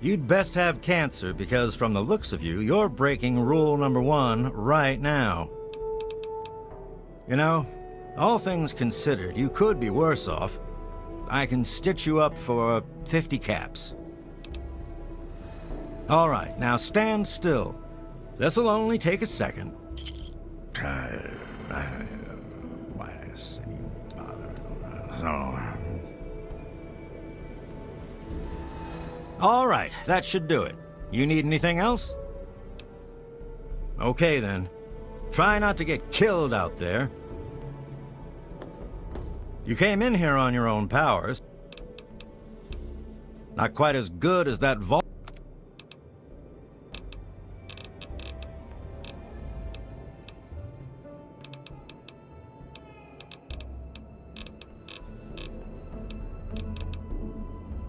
You'd best have cancer because from the looks of you, you're breaking rule number 1 right now. You know, all things considered, you could be worse off. I can stitch you up for 50 caps. All right, now stand still. This'll only take a second. All right, that should do it. You need anything else? Okay then. Try not to get killed out there. You came in here on your own powers. Not quite as good as that vault.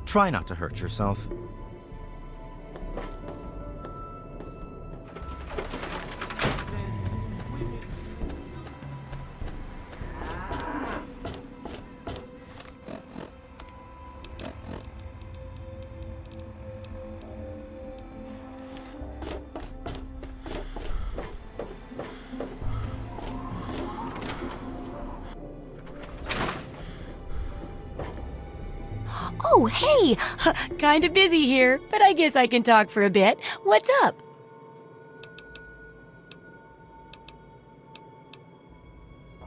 Try not to hurt yourself. Oh, hey! Kinda busy here, but I guess I can talk for a bit. What's up?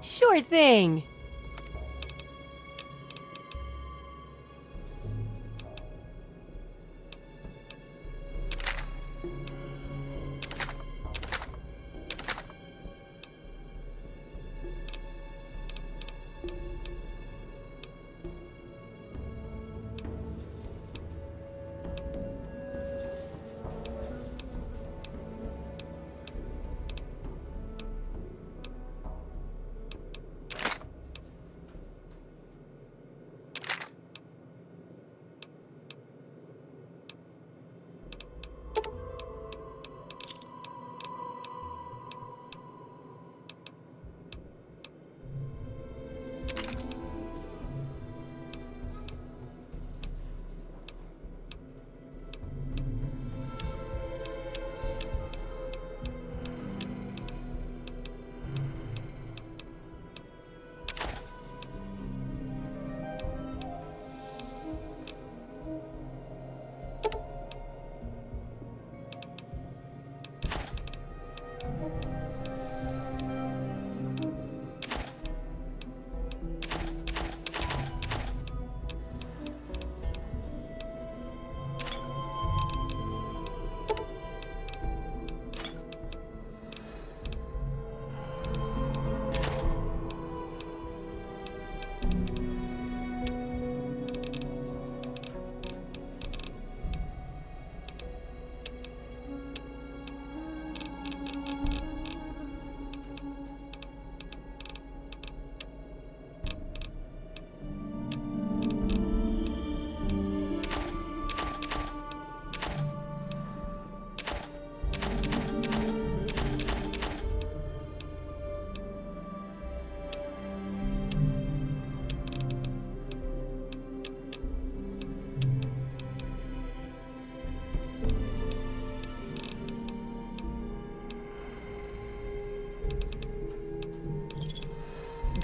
Sure thing.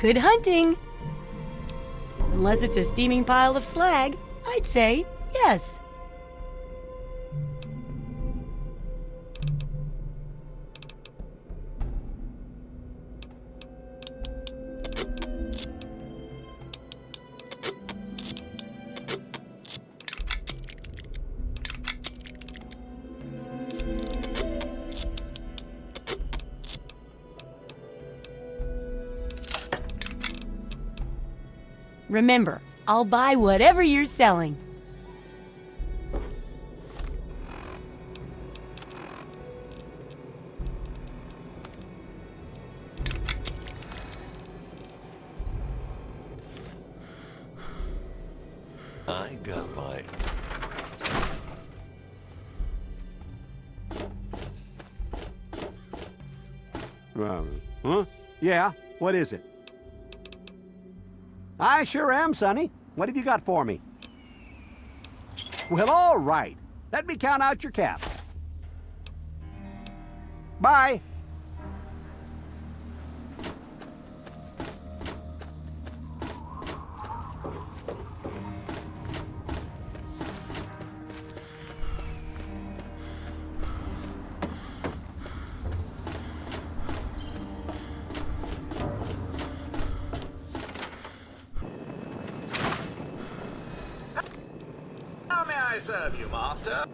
Good hunting! Unless it's a steaming pile of slag, I'd say yes. Remember, I'll buy whatever you're selling. I got my... Huh? Yeah, what is it? I sure am, Sonny. What have you got for me? Well, all right. Let me count out your caps. Bye. How may I serve you, master?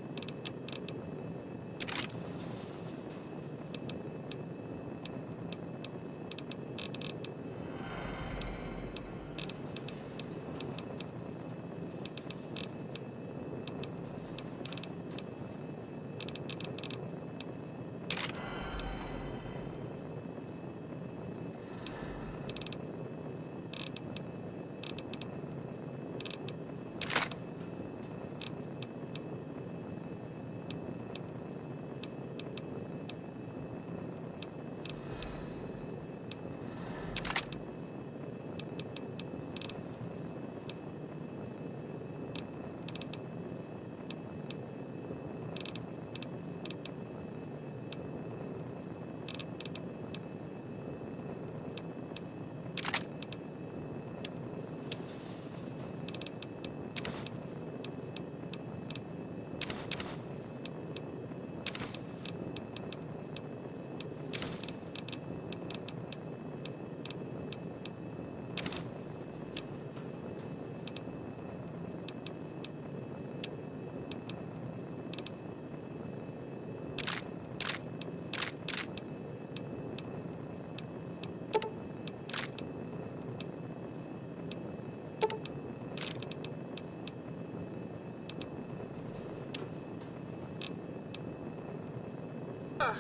Did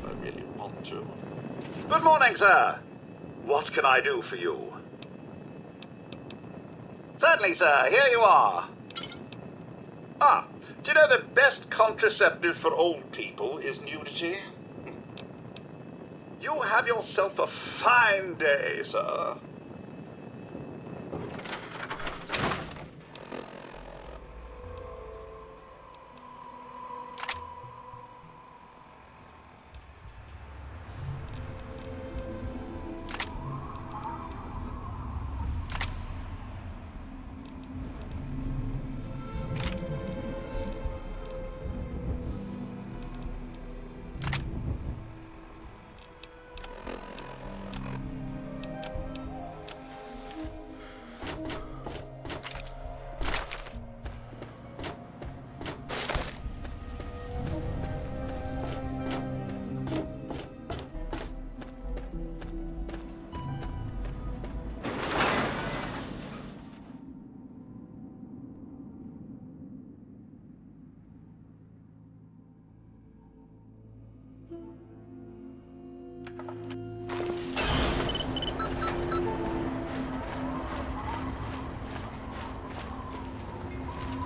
I really want to? Good morning, sir. What can I do for you? Certainly, sir. Here you are. Ah, do you know the best contraceptive for old people is nudity? You have yourself a fine day, sir.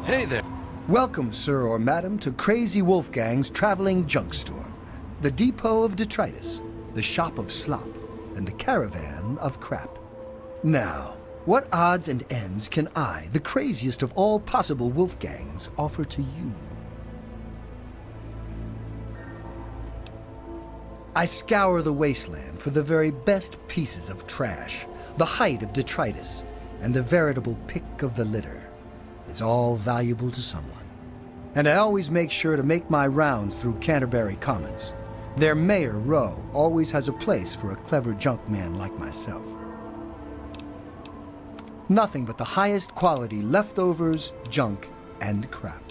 Hey there. Welcome, sir or madam, to Crazy Wolfgang's traveling junk store, the depot of detritus, the shop of slop, and the caravan of crap. Now, what odds and ends can I, the craziest of all possible Wolfgangs, offer to you? I scour the wasteland for the very best pieces of trash, the height of detritus, and the veritable pick of the litter. It's all valuable to someone. And I always make sure to make my rounds through Canterbury Commons. Their Mayor, Rowe, always has a place for a clever junk man like myself. Nothing but the highest quality leftovers, junk, and crap.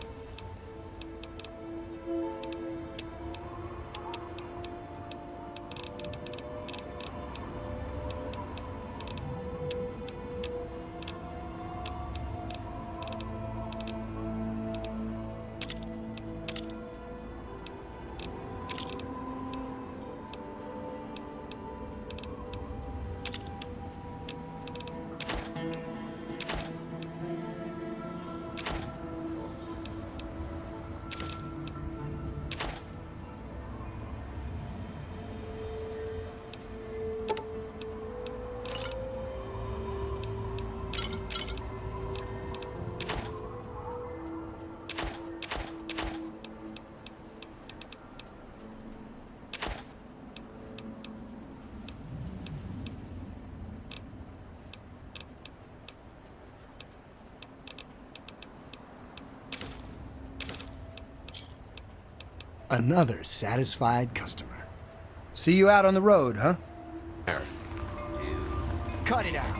Another satisfied customer. See you out on the road, huh? There. Cut it out.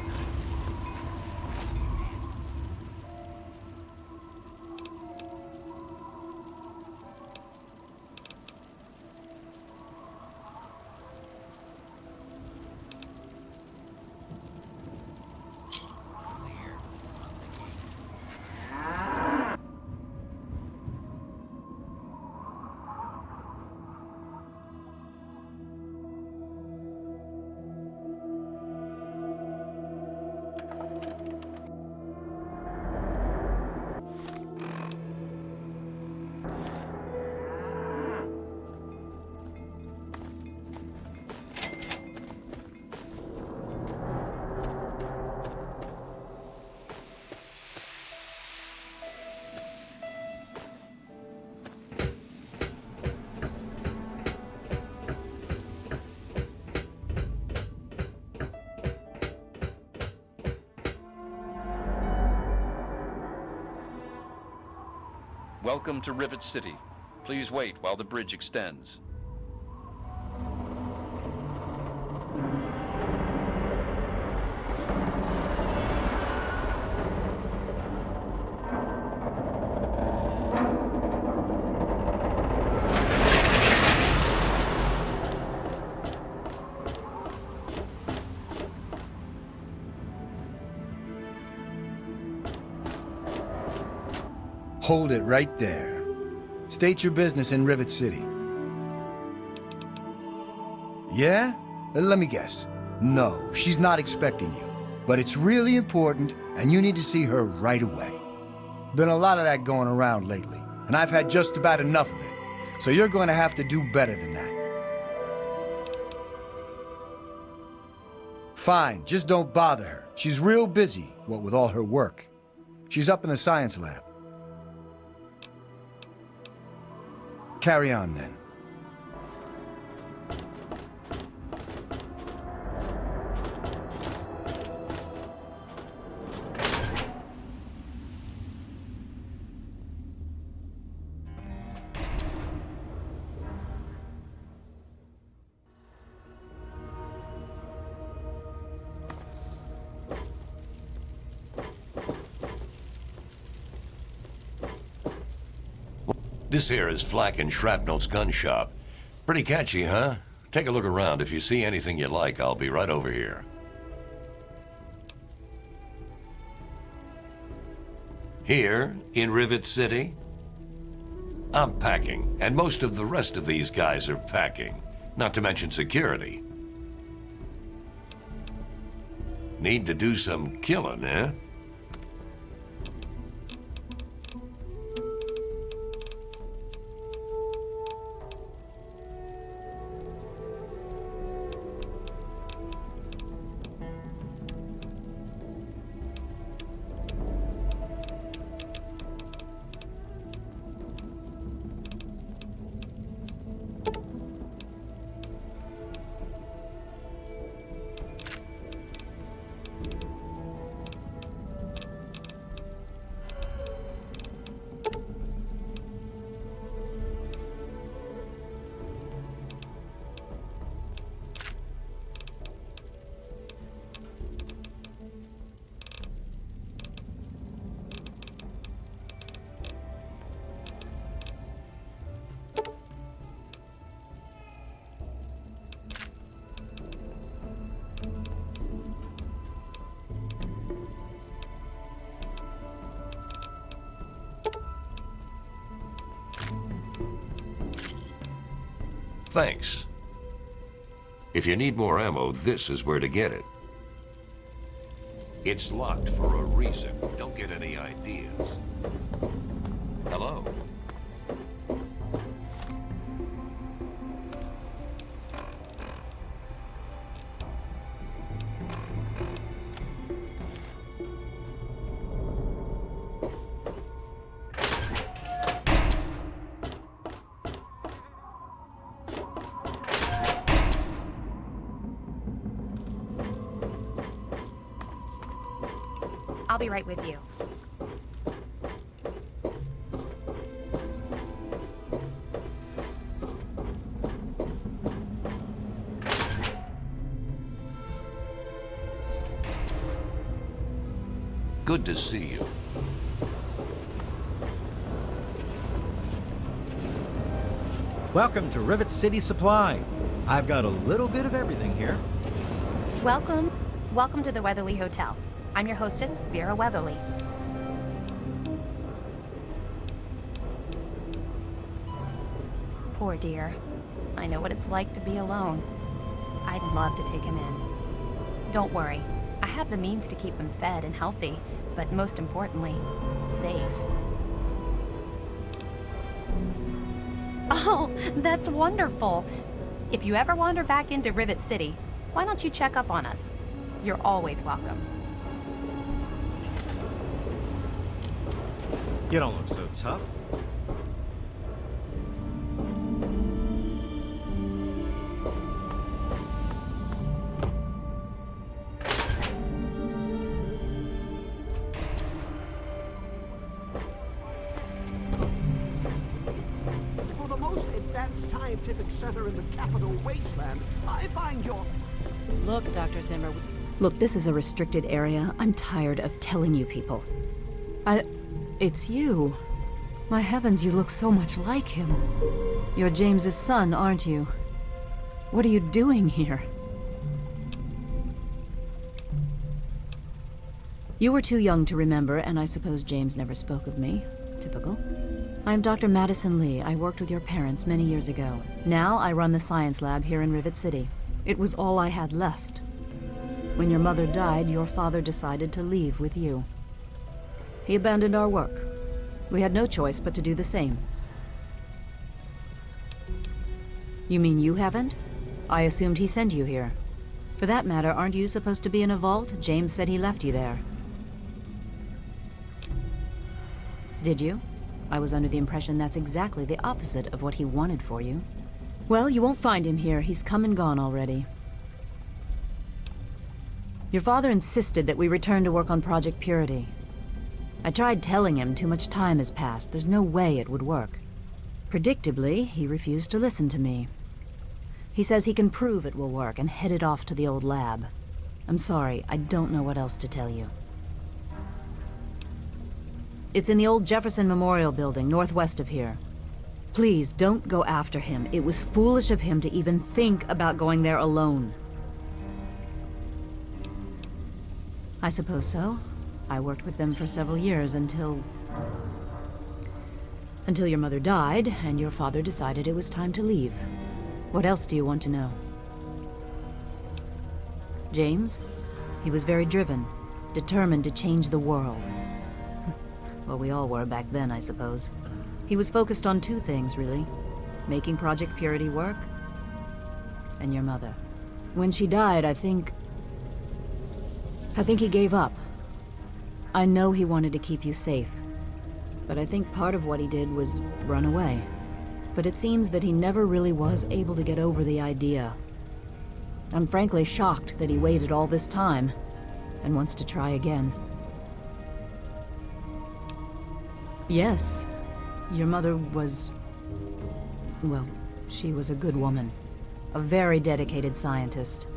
Welcome to Rivet City. Please wait while the bridge extends. Hold it right there. State your business in Rivet City. Yeah? Let me guess. No, she's not expecting you. But it's really important, and you need to see her right away. Been a lot of that going around lately, and I've had just about enough of it. So you're going to have to do better than that. Fine, just don't bother her. She's real busy, what with all her work. She's up in the science lab. Carry on, then. This here is Flack and Shrapnel's gun shop. Pretty catchy, huh? Take a look around. If you see anything you like, I'll be right over here. Here, in Rivet City? I'm packing, and most of the rest of these guys are packing. Not to mention security. Need to do some killing, eh? Thanks. If you need more ammo, this is where to get it. It's locked for a reason. Don't get any ideas. Hello? I'll be right with you. Good to see you. Welcome to Rivet City Supply. I've got a little bit of everything here. Welcome. Welcome to the Weatherly Hotel. I'm your hostess, Vera Weatherly. Poor dear. I know what it's like to be alone. I'd love to take him in. Don't worry. I have the means to keep him fed and healthy, but most importantly, safe. Oh, that's wonderful. If you ever wander back into Rivet City, why don't you check up on us? You're always welcome. You don't look so tough. For the most advanced scientific center in the capital wasteland, I find your... Look, Dr. Zimmer. Look, this is a restricted area. I'm tired of telling you people. It's you. My heavens, you look so much like him. You're James's son, aren't you? What are you doing here? You were too young to remember, and I suppose James never spoke of me. Typical. I'm Dr. Madison Lee. I worked with your parents many years ago. Now I run the science lab here in Rivet City. It was all I had left. When your mother died, your father decided to leave with you. He abandoned our work. We had no choice but to do the same. You mean you haven't? I assumed he sent you here. For that matter, aren't you supposed to be in a vault? James said he left you there. Did you? I was under the impression that's exactly the opposite of what he wanted for you. Well, you won't find him here. He's come and gone already. Your father insisted that we return to work on Project Purity. I tried telling him too much time has passed. There's no way it would work. Predictably, he refused to listen to me. He says he can prove it will work and headed off to the old lab. I'm sorry, I don't know what else to tell you. It's in the old Jefferson Memorial Building, northwest of here. Please, don't go after him. It was foolish of him to even think about going there alone. I suppose so. I worked with them for several years until your mother died, and your father decided it was time to leave. What else do you want to know? James? He was very driven, determined to change the world. Well, we all were back then, I suppose. He was focused on two things, really. Making Project Purity work, and your mother. When she died, I think he gave up. I know he wanted to keep you safe, but I think part of what he did was run away. But it seems that he never really was able to get over the idea. I'm frankly shocked that he waited all this time and wants to try again. Yes, your mother was... well, she was a good woman. A very dedicated scientist.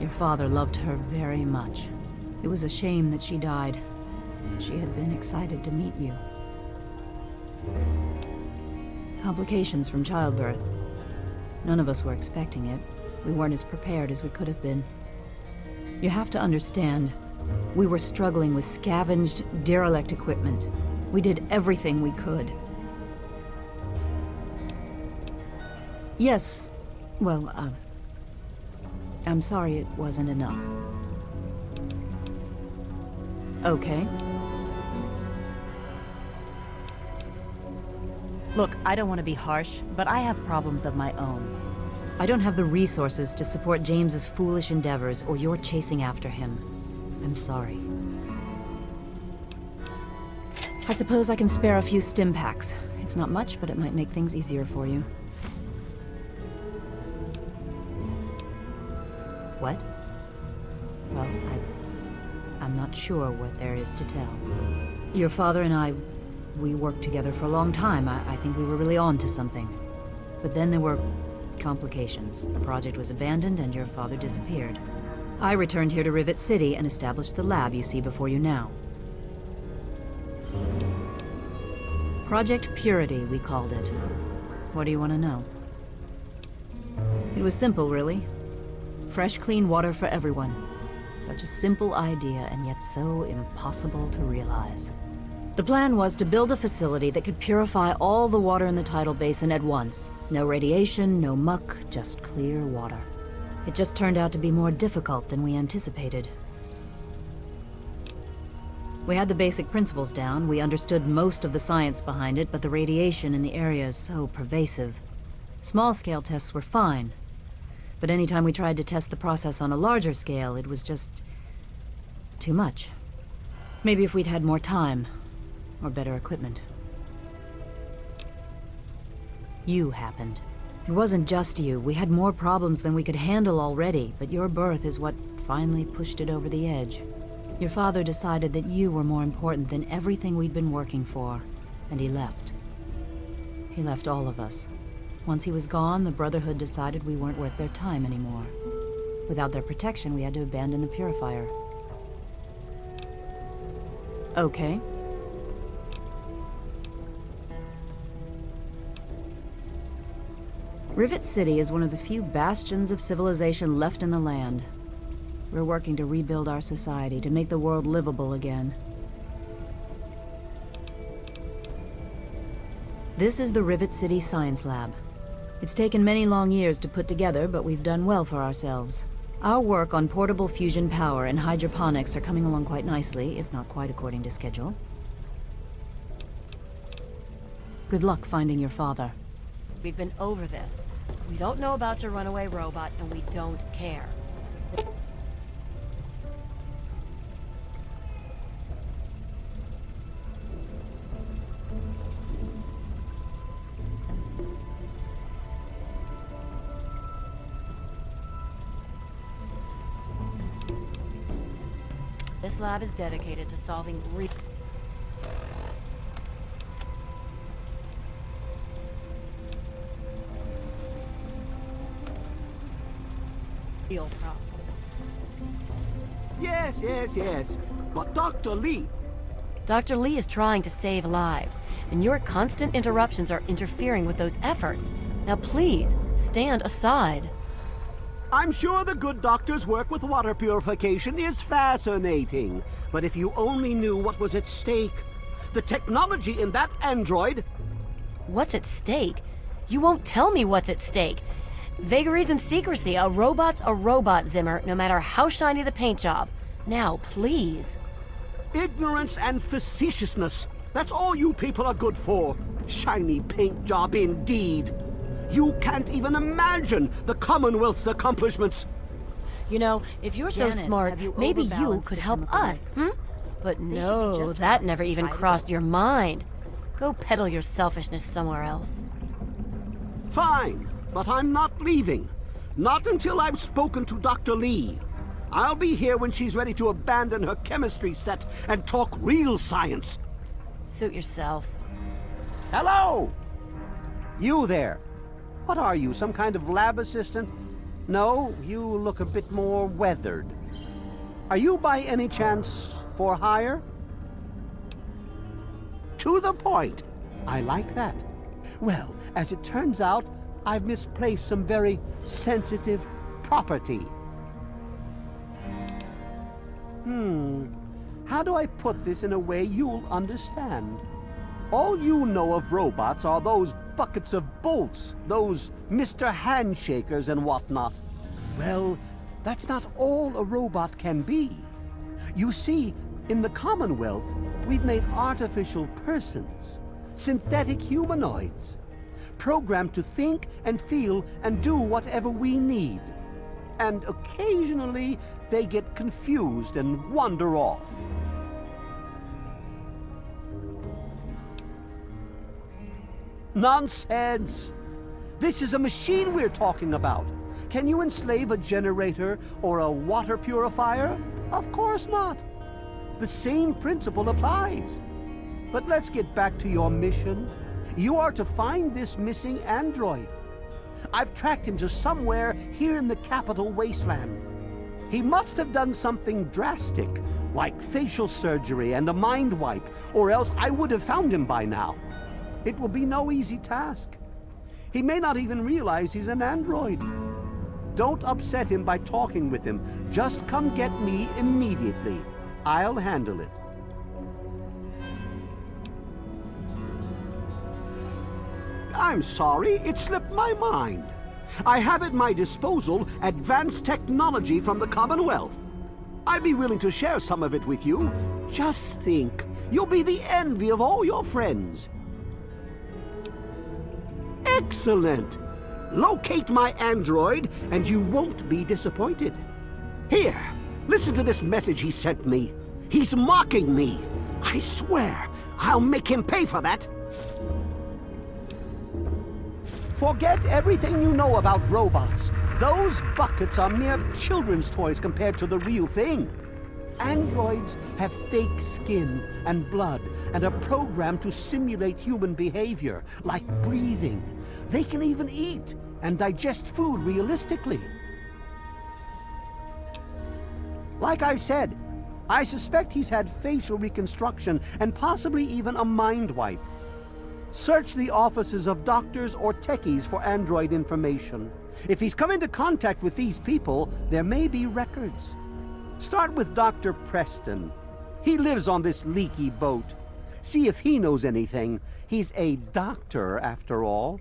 Your father loved her very much. It was a shame that she died. She had been excited to meet you. Complications from childbirth. None of us were expecting it. We weren't as prepared as we could have been. You have to understand, we were struggling with scavenged, derelict equipment. We did everything we could. Yes, well, I'm sorry it wasn't enough. Okay. Look, I don't want to be harsh, but I have problems of my own. I don't have the resources to support James's foolish endeavors, or your chasing after him. I'm sorry. I suppose I can spare a few stim packs. It's not much, but it might make things easier for you. What? Well, I'm not sure what there is to tell. Your father and I, we worked together for a long time. I think we were really on to something. But then there were complications. The project was abandoned and your father disappeared. I returned here to Rivet City and established the lab you see before you now. Project Purity, we called it. What do you want to know? It was simple, really. Fresh, clean water for everyone. Such a simple idea, and yet so impossible to realize. The plan was to build a facility that could purify all the water in the tidal basin at once. No radiation, no muck, just clear water. It just turned out to be more difficult than we anticipated. We had the basic principles down, we understood most of the science behind it, but the radiation in the area is so pervasive. Small-scale tests were fine, but anytime we tried to test the process on a larger scale, it was just too much. Maybe if we'd had more time, or better equipment. You happened. It wasn't just you. We had more problems than we could handle already, but your birth is what finally pushed it over the edge. Your father decided that you were more important than everything we'd been working for, and he left. He left all of us. Once he was gone, the Brotherhood decided we weren't worth their time anymore. Without their protection, we had to abandon the purifier. Okay. Rivet City is one of the few bastions of civilization left in the land. We're working to rebuild our society, to make the world livable again. This is the Rivet City Science Lab. It's taken many long years to put together, but we've done well for ourselves. Our work on portable fusion power and hydroponics are coming along quite nicely, if not quite according to schedule. Good luck finding your father. We've been over this. We don't know about your runaway robot, and we don't care. This lab is dedicated to solving real problems. Yes. But Dr. Lee... Dr. Lee is trying to save lives, and your constant interruptions are interfering with those efforts. Now please, stand aside. I'm sure the good doctor's work with water purification is fascinating. But if you only knew what was at stake. The technology in that android... What's at stake? You won't tell me what's at stake. Vagaries and secrecy. A robot's a robot, Zimmer, no matter how shiny the paint job. Now, please. Ignorance and facetiousness. That's all you people are good for. Shiny paint job indeed. You can't even imagine the Commonwealth's accomplishments. You know, if you're so Janice, smart, maybe you could help us, But no, that never even crossed your mind. Go peddle your selfishness somewhere else. Fine, but I'm not leaving. Not until I've spoken to Dr. Lee. I'll be here when she's ready to abandon her chemistry set and talk real science. Suit yourself. Hello! You there. What are you, some kind of lab assistant? No, you look a bit more weathered. Are you by any chance for hire? To the point. I like that. Well, as it turns out, I've misplaced some very sensitive property. How do I put this in a way you'll understand? All you know of robots are those buckets of bolts, those Mr. Handshakers and whatnot. Well, that's not all a robot can be. You see, in the Commonwealth, we've made artificial persons, synthetic humanoids, programmed to think and feel and do whatever we need. And occasionally, they get confused and wander off. Nonsense! This is a machine we're talking about. Can you enslave a generator or a water purifier? Of course not. The same principle applies. But let's get back to your mission. You are to find this missing android. I've tracked him to somewhere here in the capital wasteland. He must have done something drastic, like facial surgery and a mind wipe, or else I would have found him by now. It will be no easy task. He may not even realize he's an android. Don't upset him by talking with him. Just come get me immediately. I'll handle it. I'm sorry, it slipped my mind. I have at my disposal advanced technology from the Commonwealth. I'd be willing to share some of it with you. Just think, you'll be the envy of all your friends. Excellent! Locate my android, and you won't be disappointed. Here, listen to this message he sent me. He's mocking me. I swear, I'll make him pay for that. Forget everything you know about robots. Those buckets are mere children's toys compared to the real thing. Androids have fake skin and blood and are programmed to simulate human behavior, like breathing. They can even eat and digest food realistically. Like I've said, I suspect he's had facial reconstruction and possibly even a mind wipe. Search the offices of doctors or techies for android information. If he's come into contact with these people, there may be records. Start with Dr. Preston. He lives on this leaky boat. See if he knows anything. He's a doctor, after all.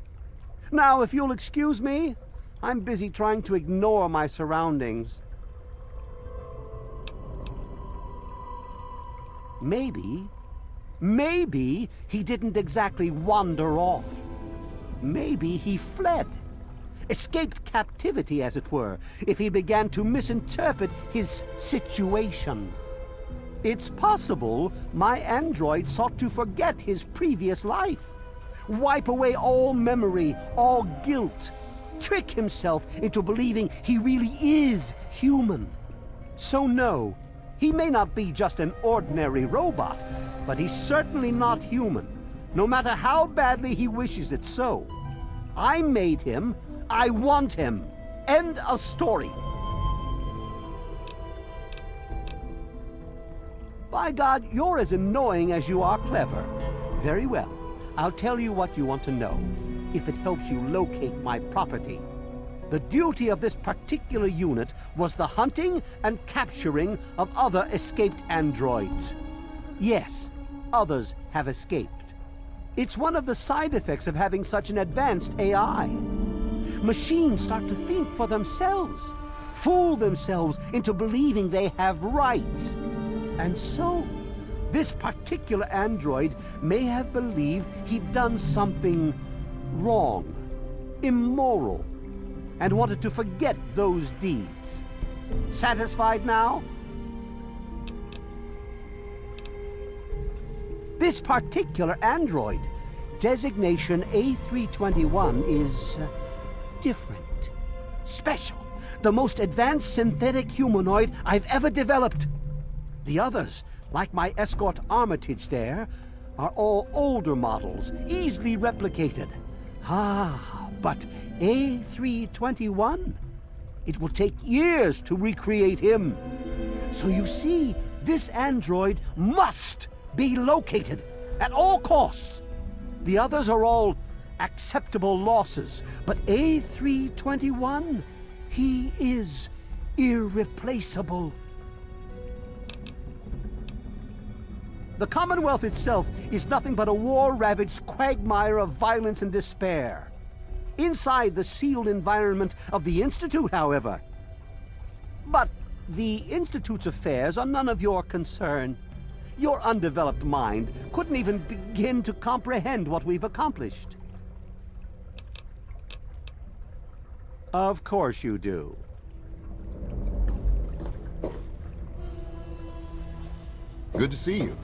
Now, if you'll excuse me, I'm busy trying to ignore my surroundings. Maybe he didn't exactly wander off. Maybe he fled. Escaped captivity, as it were, if he began to misinterpret his situation. It's possible my android sought to forget his previous life, wipe away all memory, all guilt, trick himself into believing he really is human. So no, he may not be just an ordinary robot, but he's certainly not human, no matter how badly he wishes it so. I made him. I want him. End of story. By God, you're as annoying as you are clever. Very well. I'll tell you what you want to know, if it helps you locate my property. The duty of this particular unit was the hunting and capturing of other escaped androids. Yes, others have escaped. It's one of the side effects of having such an advanced AI. Machines start to think for themselves, fool themselves into believing they have rights. And so, this particular android may have believed he'd done something wrong, immoral, and wanted to forget those deeds. Satisfied now? This particular android, designation A321, is different, special, the most advanced synthetic humanoid I've ever developed. The others, like my escort Armitage there, are all older models, easily replicated. But A321? It will take years to recreate him. So you see, this android must be located at all costs. The others are all acceptable losses, but A321, he is irreplaceable. The Commonwealth itself is nothing but a war-ravaged quagmire of violence and despair. Inside the sealed environment of the Institute, however. But the Institute's affairs are none of your concern. Your undeveloped mind couldn't even begin to comprehend what we've accomplished. Of course you do. Good to see you.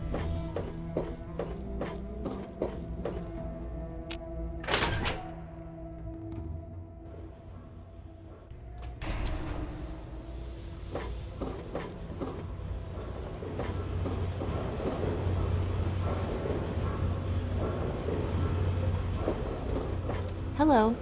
Hello.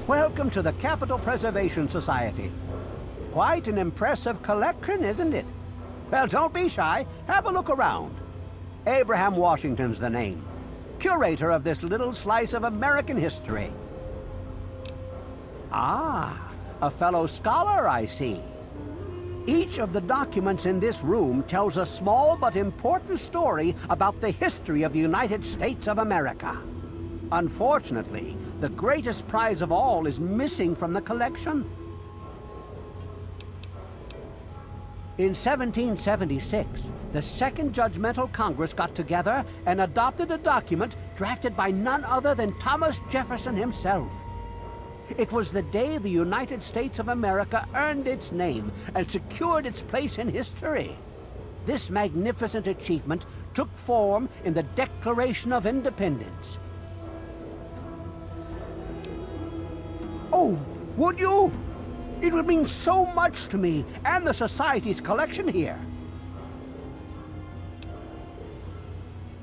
Welcome to the Capital Preservation Society. Quite an impressive collection, isn't it? Well, don't be shy. Have a look around. Abraham Washington's the name. Curator of this little slice of American history. Ah, a fellow scholar, I see. Each of the documents in this room tells a small but important story about the history of the United States of America. Unfortunately, the greatest prize of all is missing from the collection. In 1776, the Second Judgmental Congress got together and adopted a document drafted by none other than Thomas Jefferson himself. It was the day the United States of America earned its name and secured its place in history. This magnificent achievement took form in the Declaration of Independence. Oh, would you? It would mean so much to me and the Society's collection here.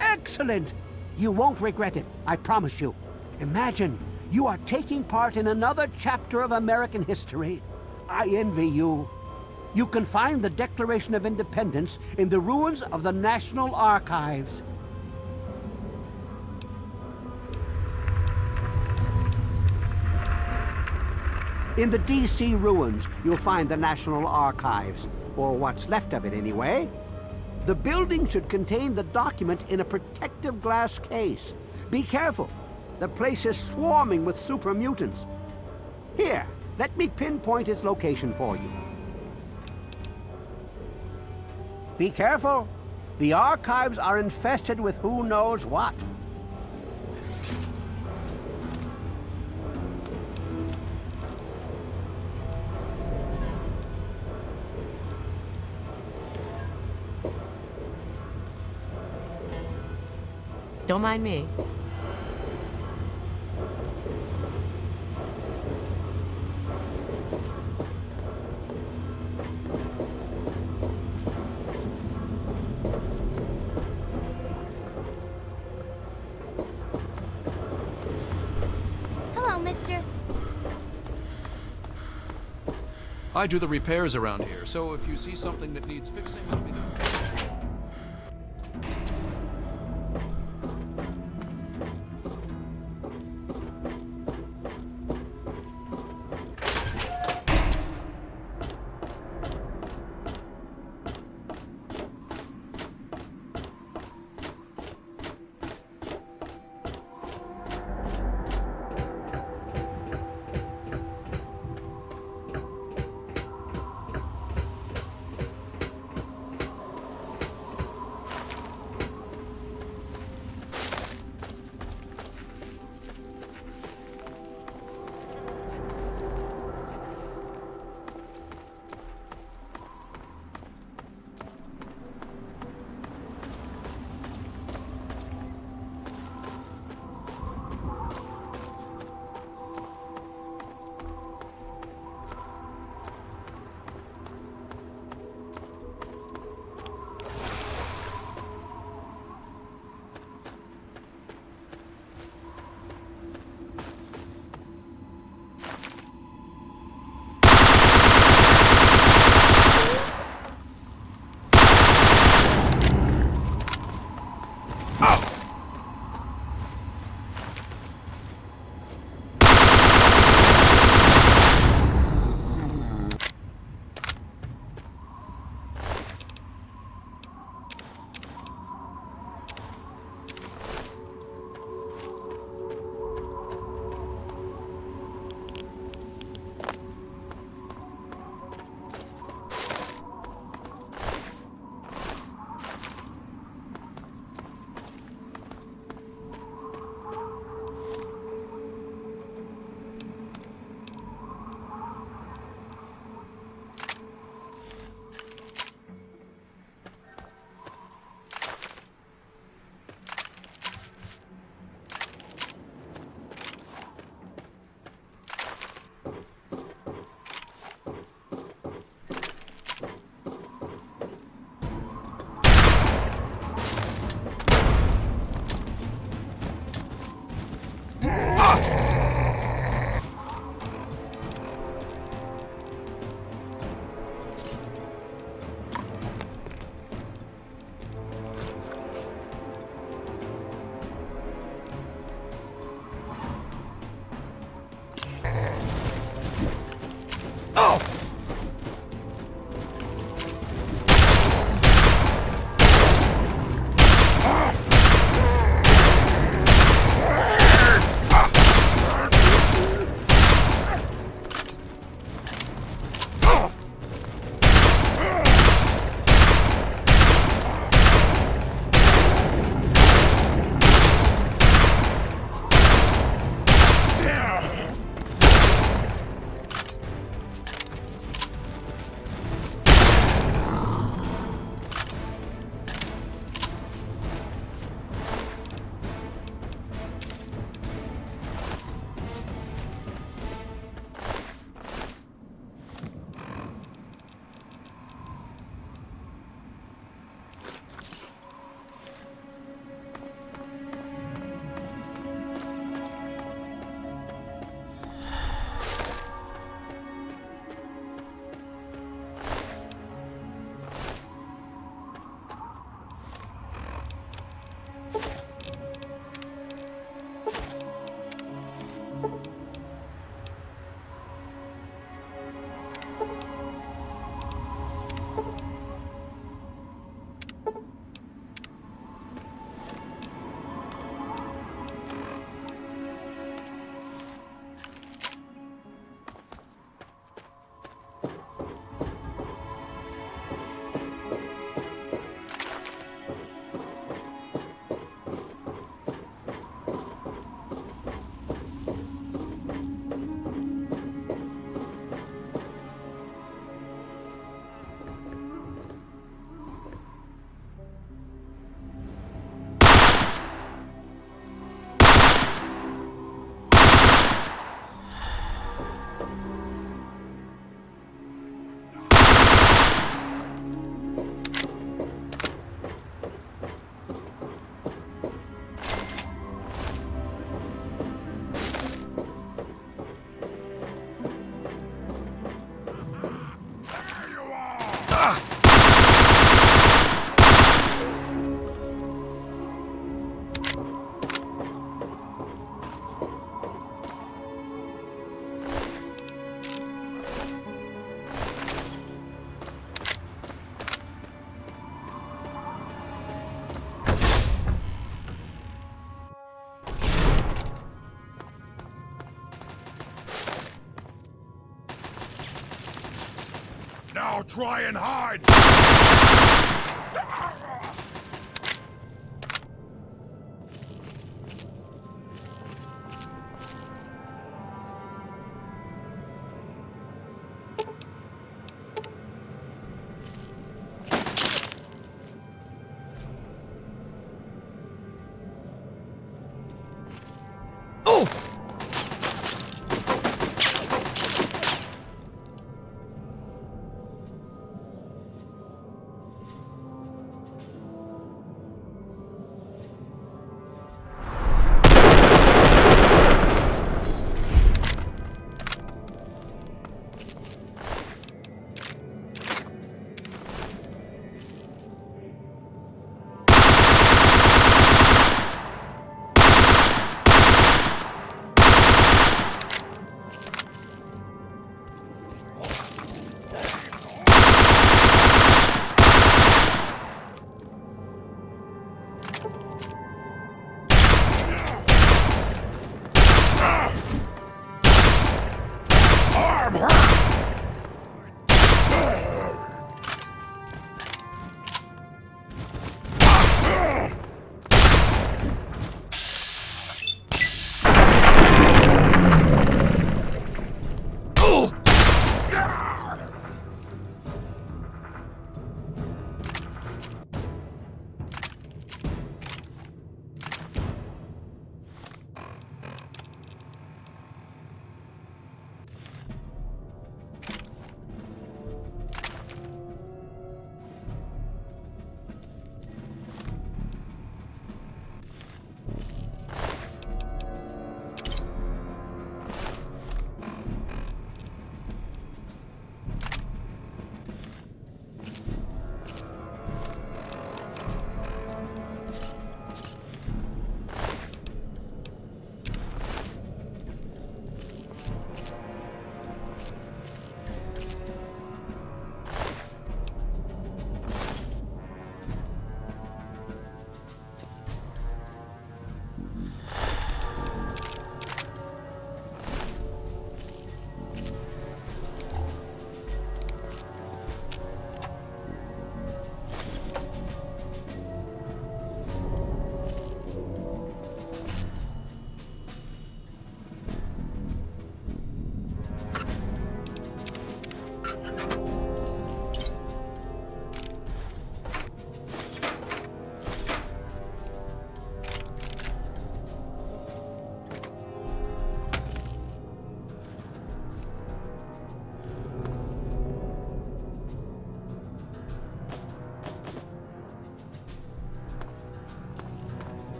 Excellent! You won't regret it, I promise you. Imagine, you are taking part in another chapter of American history. I envy you. You can find the Declaration of Independence in the ruins of the National Archives. In the D.C. ruins, you'll find the National Archives, or what's left of it anyway. The building should contain the document in a protective glass case. Be careful. The place is swarming with super mutants. Here, let me pinpoint its location for you. Be careful. The archives are infested with who knows what. Don't mind me. Hello, mister. I do the repairs around here, so if you see something that needs fixing, let me know. Now try and hide!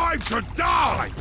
Time to die!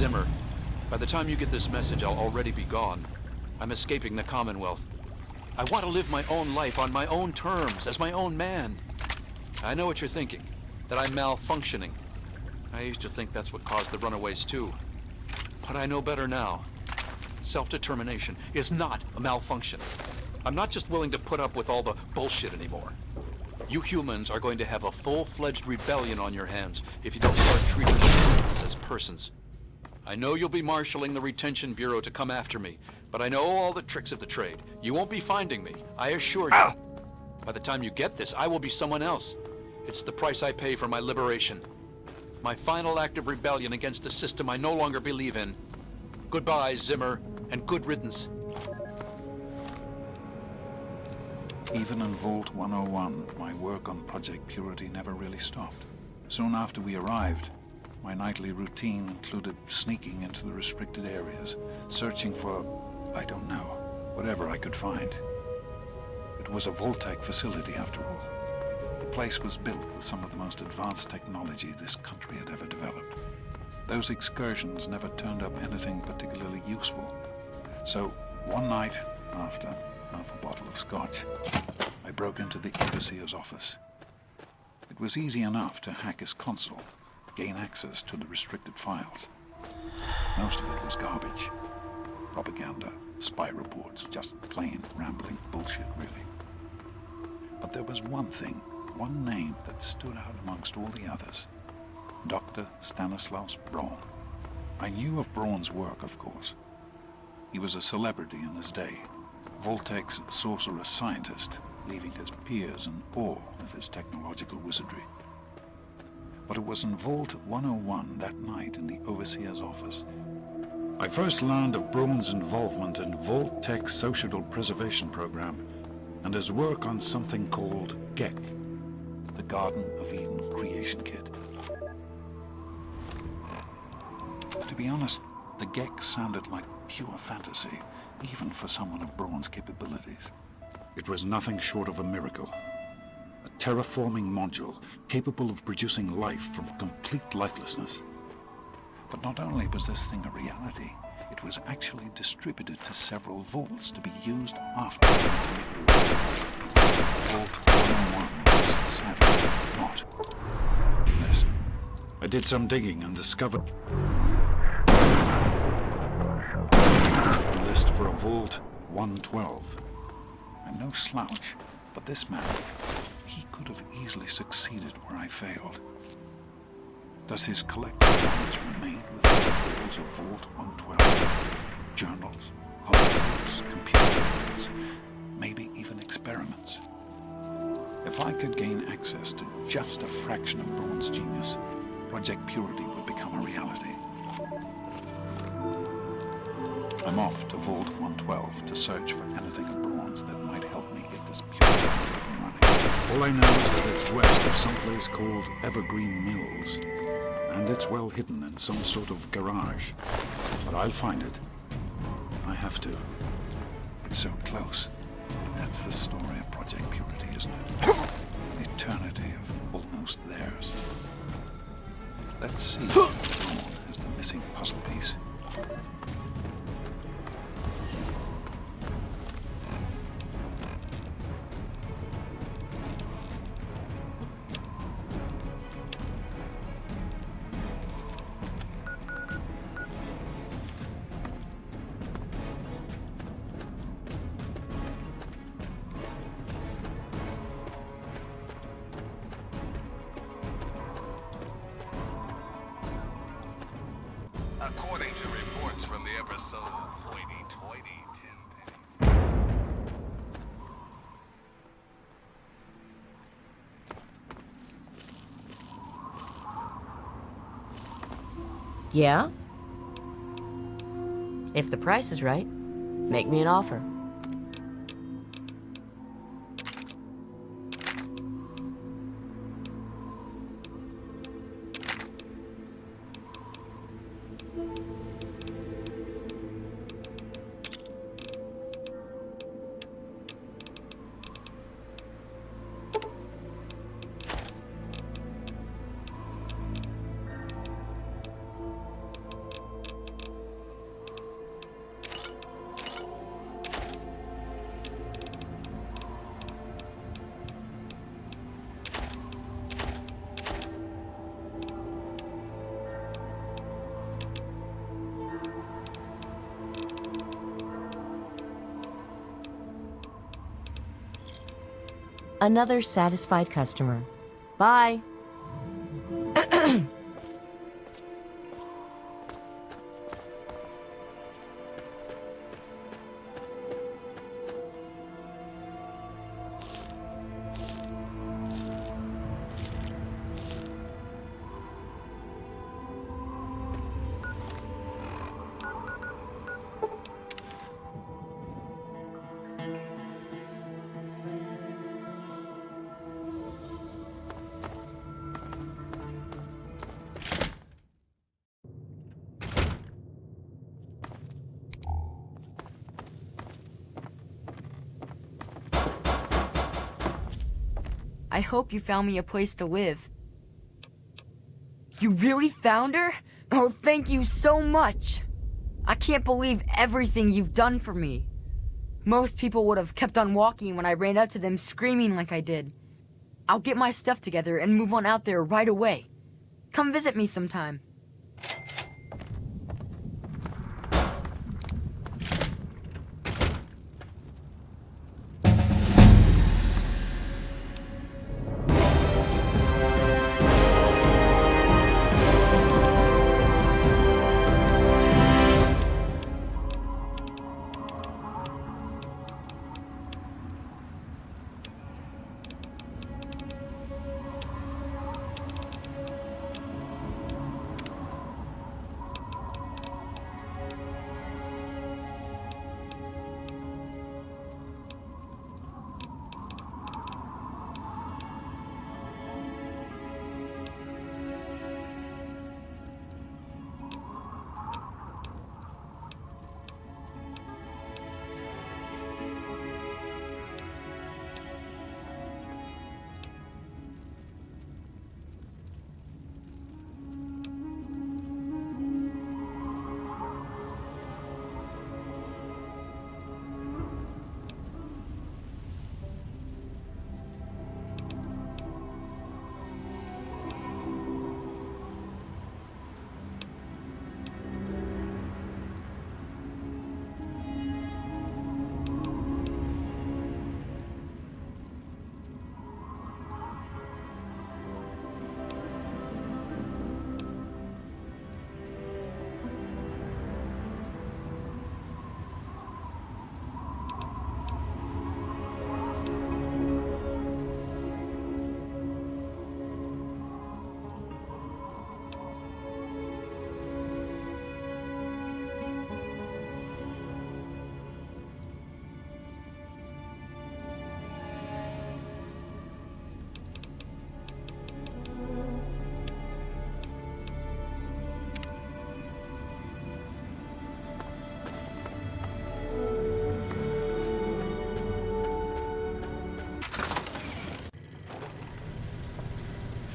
Zimmer, by the time you get this message, I'll already be gone. I'm escaping the Commonwealth. I want to live my own life on my own terms, as my own man. I know what you're thinking, that I'm malfunctioning. I used to think that's what caused the runaways too. But I know better now. Self-determination is not a malfunction. I'm not just willing to put up with all the bullshit anymore. You humans are going to have a full-fledged rebellion on your hands if you don't start treating citizens as persons. I know you'll be marshaling the Retention Bureau to come after me, but I know all the tricks of the trade. You won't be finding me, I assure you. By the time you get this, I will be someone else. It's the price I pay for my liberation. My final act of rebellion against a system I no longer believe in. Goodbye, Zimmer, and good riddance. Even in Vault 101, my work on Project Purity never really stopped. Soon after we arrived, my nightly routine included sneaking into the restricted areas, searching for, I don't know, whatever I could find. It was a Vault-Tec facility after all. The place was built with some of the most advanced technology this country had ever developed. Those excursions never turned up anything particularly useful. So, one night, after half a bottle of scotch, I broke into the Overseer's office. It was easy enough to hack his console, gain access to the restricted files. Most of it was garbage. Propaganda, spy reports, just plain rambling bullshit, really. But there was one thing, one name that stood out amongst all the others. Dr. Stanislaus Braun. I knew of Braun's work, of course. He was a celebrity in his day, Vault-Tec's sorcerous scientist, leaving his peers in awe of his technological wizardry. But it was in Vault 101 that night in the Overseer's office I first learned of Braun's involvement in Vault-Tec's Social Preservation Program and his work on something called GEC, the Garden of Eden Creation Kit. To be honest, the GEC sounded like pure fantasy, even for someone of Braun's capabilities. It was nothing short of a miracle. A terraforming module capable of producing life from complete lifelessness. But not only was this thing a reality, it was actually distributed to several vaults to be used after. Vault 101 was sadly not. Yes. I did some digging and discovered a list for a Vault 112. And no slouch, but this man, he could have easily succeeded where I failed. Does his collective knowledge remain within the walls of Vault 112? Journals, holograms, computer records, maybe even experiments. If I could gain access to just a fraction of Braun's genius, Project Purity would become a reality. I'm off to Vault 112 to search for anything of Braun's that might help me get this Purity up and running. All I know is that it's west of someplace called Evergreen Mills, and it's well hidden in some sort of garage. But I'll find it. I have to. It's so close. That's the story of Project Purity, isn't it? Eternity of almost theirs. Let's see if Braun has the missing puzzle piece. According to reports from the episode Hoity-Toity, 10 pennies. Yeah? If the price is right, make me an offer. Another satisfied customer. Bye. I hope you found me a place to live. You really found her? Oh, thank you so much. I can't believe everything you've done for me. Most people would have kept on walking when I ran up to them screaming like I did. I'll get my stuff together and move on out there right away. Come visit me sometime.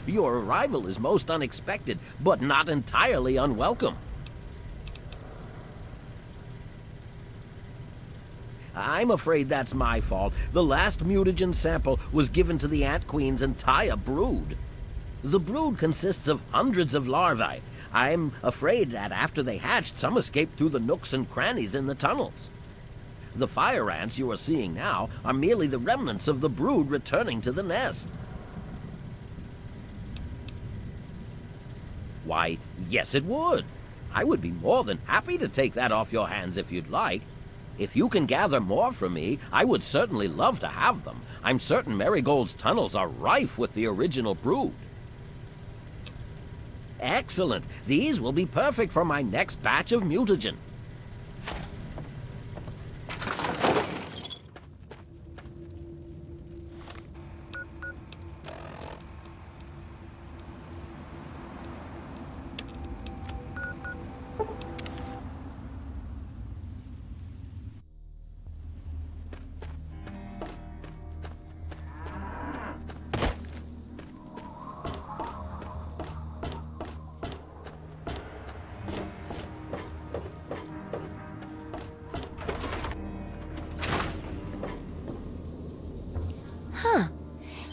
Your arrival is most unexpected, but not entirely unwelcome. I'm afraid that's my fault. The last mutagen sample was given to the Ant Queen's entire brood. The brood consists of hundreds of larvae. I'm afraid that after they hatched, some escaped through the nooks and crannies in the tunnels. The fire ants you are seeing now are merely the remnants of the brood returning to the nest. Why, yes it would. I would be more than happy to take that off your hands if you'd like. If you can gather more from me, I would certainly love to have them. I'm certain Marigold's tunnels are rife with the original brood. Excellent. These will be perfect for my next batch of mutagen.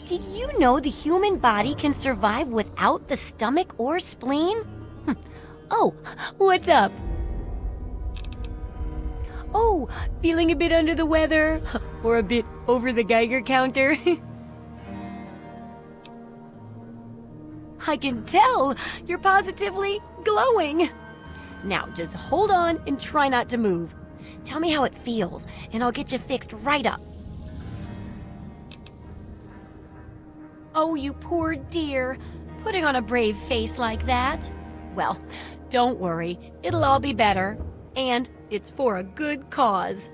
Did you know the human body can survive without the stomach or spleen? Oh, what's up? Oh, feeling a bit under the weather? Or a bit over the Geiger counter? I can tell! You're positively glowing! Now, just hold on and try not to move. Tell me how it feels, and I'll get you fixed right up. Oh, you poor dear. Putting on a brave face like that. Well, don't worry. It'll all be better. And it's for a good cause.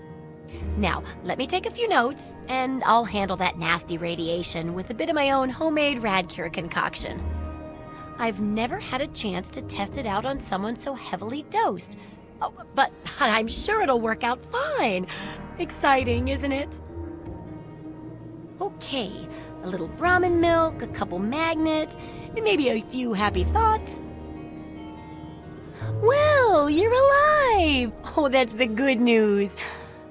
Now, let me take a few notes, and I'll handle that nasty radiation with a bit of my own homemade Radcure concoction. I've never had a chance to test it out on someone so heavily dosed. Oh, but I'm sure it'll work out fine. Exciting, isn't it? Okay, a little Brahmin milk, a couple magnets, and maybe a few happy thoughts. Well, you're alive! Oh, that's the good news.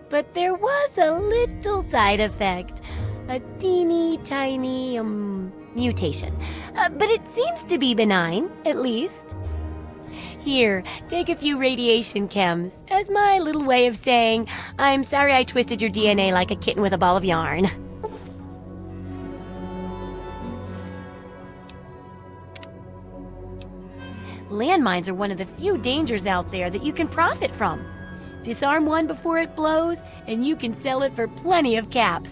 But there was a little side effect. A teeny tiny, mutation. But it seems to be benign, at least. Here, take a few radiation chems as my little way of saying, I'm sorry I twisted your DNA like a kitten with a ball of yarn. Landmines are one of the few dangers out there that you can profit from. Disarm one before it blows, and you can sell it for plenty of caps.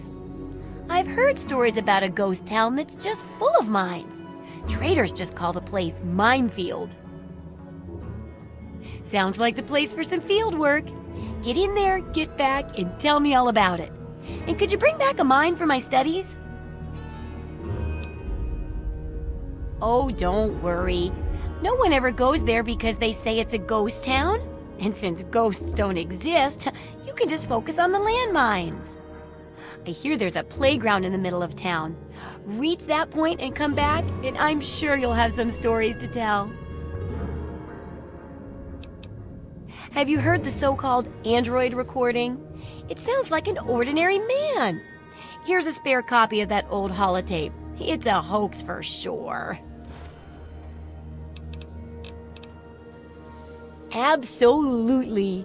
I've heard stories about a ghost town that's just full of mines. Traders just call the place Minefield. Sounds like the place for some field work. Get in there, get back, and tell me all about it. And could you bring back a mine for my studies? Oh, don't worry. No one ever goes there because they say it's a ghost town. And since ghosts don't exist, you can just focus on the landmines. I hear there's a playground in the middle of town. Reach that point and come back, and I'm sure you'll have some stories to tell. Have you heard the so-called android recording? It sounds like an ordinary man. Here's a spare copy of that old holotape. It's a hoax for sure. Absolutely.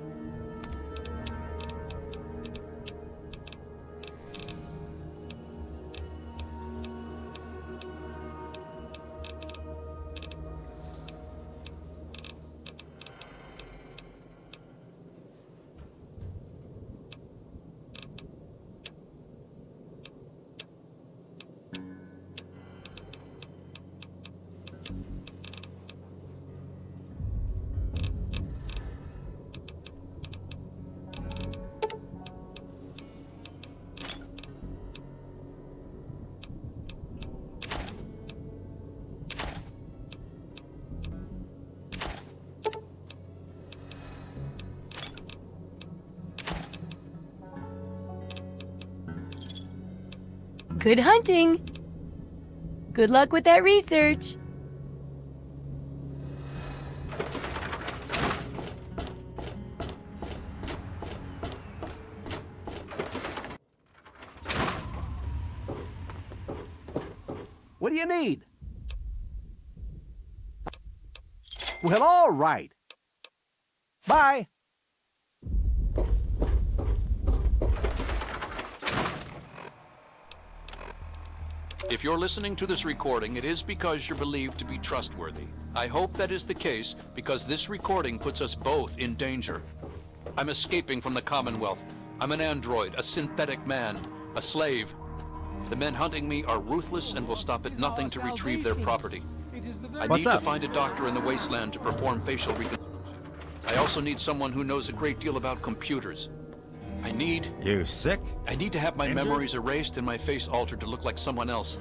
Good hunting! Good luck with that research. What do you need? Well, all right. Bye. If you're listening to this recording, it is because you're believed to be trustworthy. I hope that is the case, because this recording puts us both in danger. I'm escaping from the Commonwealth. I'm an android, a synthetic man, a slave. The men hunting me are ruthless and will stop at nothing to retrieve their property. I need to find a doctor in the wasteland to perform facial reconstruction. I also need someone who knows a great deal about computers. You sick? I need to have my Injured? memories erased and my face altered to look like someone else.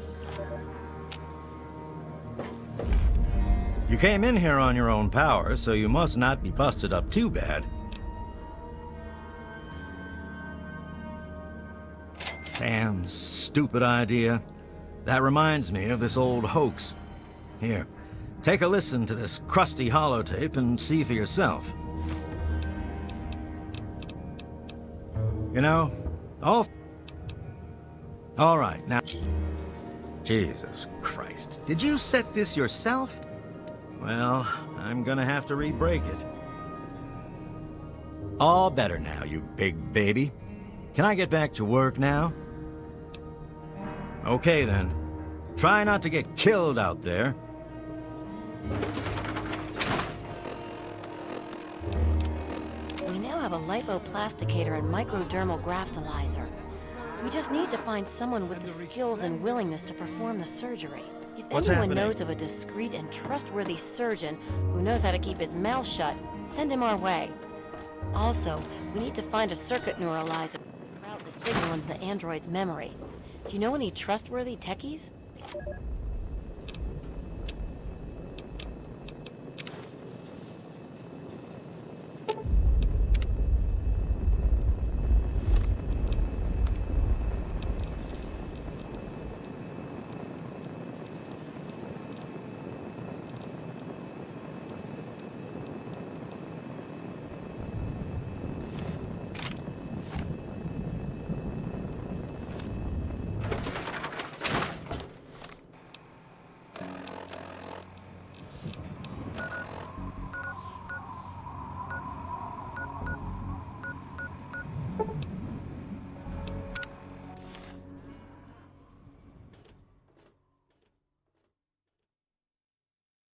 You came in here on your own power, so you must not be busted up too bad. Damn stupid idea. That reminds me of this old hoax. Here, take a listen to this crusty holotape and see for yourself. You know, all right, now... Jesus Christ. Did you set this yourself? Well, I'm gonna have to re-break it. All better now, you big baby. Can I get back to work now? Okay, then. Try not to get killed out there. We now have a lipoplasticator and microdermal graftalizer. We just need to find someone with the skills and willingness to perform the surgery. If What's anyone happening? knows of a discreet and trustworthy surgeon who knows how to keep his mouth shut, send him our way. Also, we need to find a circuit neuralizer to route the signal into the android's memory. Do you know any trustworthy techies?